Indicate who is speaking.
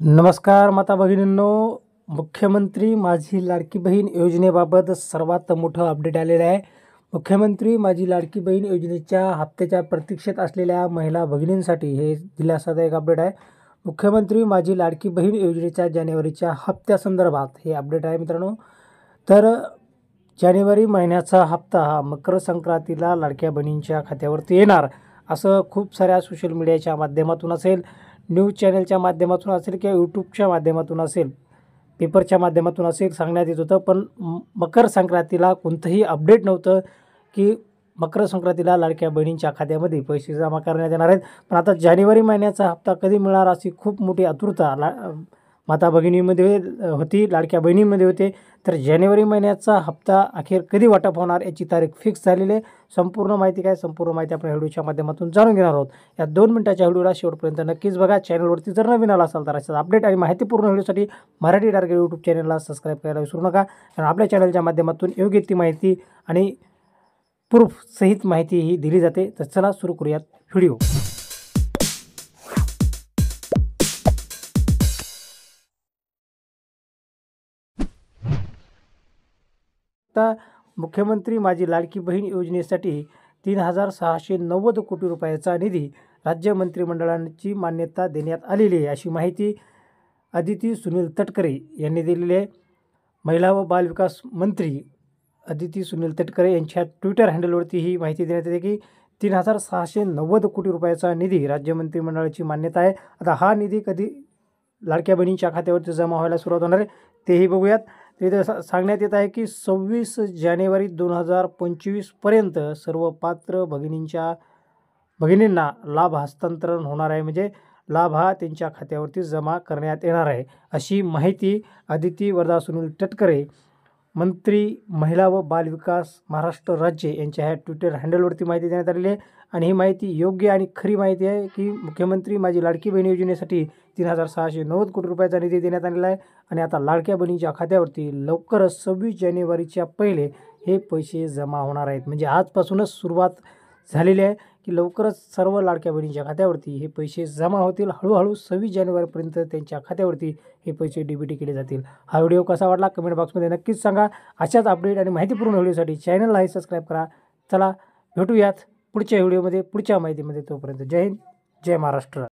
Speaker 1: नमस्कार माता भगिनींनो, मुख्यमंत्री माझी लाडकी बहीण योजनेबाबत सर्वात मोठं अपडेट आलेलं आहे. मुख्यमंत्री माझी लाडकी बहीण योजनेच्या हप्त्याच्या प्रतीक्षेत असलेल्या महिला भगिनींसाठी हे दिलासादायक अपडेट आहे. मुख्यमंत्री माझी लाडकी बहीण योजनेच्या जानेवारीच्या हप्त्यासंदर्भात हे अपडेट आहे मित्रांनो. तर जानेवारी महिन्याचा हप्ता हा मकर संक्रांतीला लाडक्या बहिणींच्या खात्यावरती येणार असं खूप साऱ्या सोशल मीडियाच्या माध्यमातून असेल, न्यूज चॅनलच्या माध्यमातून असेल किंवा यूट्यूबच्या माध्यमातून असेल, पेपरच्या माध्यमातून असेल सांगण्यात येत होतं. पण मकर संक्रांतीला कोणतंही अपडेट नव्हतं की मकर संक्रांतीला लाडक्या बहिणींच्या खात्यामध्ये पैसे जमा करण्यात येणार आहेत. पण आता जानेवारी महिन्याचा हप्ता कधी मिळणार अशी खूप मोठी आतुरता माता भगिनीमध्ये होती, लाडक्या बहिणींमध्ये होते. तर जानेवारी महिन्याचा हप्ता अखेर कधी वाटप होणार याची तारीख फिक्स झालेली आहे. संपूर्ण माहिती आपण व्हिडिओच्या माध्यमातून जाणून घेणार आहोत. या 2 मिनिटाच्या व्हिडिओला शेवटपर्यंत नक्कीच बघा. चॅनलवरती जर नवीन आला असाल तर अशाच अपडेट आणि माहितीपूर्ण व्हिडिओसाठी मराठी टार्गेट यूट्यूब चॅनलला सबस्क्राईब करायला विसरू नका. कारण आपल्या चॅनलच्या माध्यमातून योग्य ती माहिती आणि प्रूफ सहित माहिती ही दिली जाते. तर चला सुरू करूयात व्हिडिओ. आता मुख्यमंत्री माझी लाडकी बहीण योजनेसाठी 3,690 कोटी रुपयाचा निधी राज्य मंत्रिमंडळाची मान्यता देण्यात आलेली आहे अशी माहिती अदिती सुनील तटकरे यांनी दिलेली आहे. महिला व बालविकास मंत्री अदिती सुनील तटकरे यांच्या ट्विटर हँडलवरती ही माहिती देण्यात येते की 3,690 कोटी रुपयाचा निधी राज्य मंत्रिमंडळाची मान्यता आहे. आता हा निधी कधी लाडक्या बहिणींच्या खात्यावरती जमा व्हायला सुरुवात होणार आहे तेही बघूयात. तिथे सांगण्यात येत आहे की 26 जानेवारी 2025 पर्यंत सर्व पात्र भगिनींना लाभ हस्तांतरण होणार आहे. म्हणजे लाभ हा त्यांच्या खात्यावरती जमा करण्यात येणार आहे अशी माहिती अदिती वरदा सुनील तटकरे मंत्री महिला व बालविकास महाराष्ट्र राज्य यांच्या ह्या ट्विटर हँडलवरती माहिती देण्यात आलेली आहे. आणि ही माहिती योग्य आणि खरी माहिती आहे की मुख्यमंत्री माझी लाडकी बहीण योजनेसाठी 3,690 कोटी रुपयाचा निधी देण्यात आलेला आहे. आणि आता लाडक्या बहिणीच्या खात्यावरती लवकरच 26 जानेवारीच्या पहिले हे पैसे जमा होणार आहेत. म्हणजे आजपासूनच सुरुवात झालेली आहे की लवकरच सर्व लाडक्या बहिणींच्या खात्यावरती हे पैसे जमा होतील. हळूहळू 26 जानेवारीपर्यंत त्यांच्या खात्यावरती हे पैसे डीबीटी केले जातील. हा व्हिडिओ कसा वाटला कमेंट बॉक्समध्ये नक्कीच सांगा. अशाच अपडेट आणि माहितीपूर्ण व्हिडिओसाठी चॅनललाही सबस्क्राईब करा. चला भेटूयात पुढच्या व्हिडिओमध्ये, पुढच्या माहितीमध्ये. तोपर्यंत जय हिंद, जय महाराष्ट्र.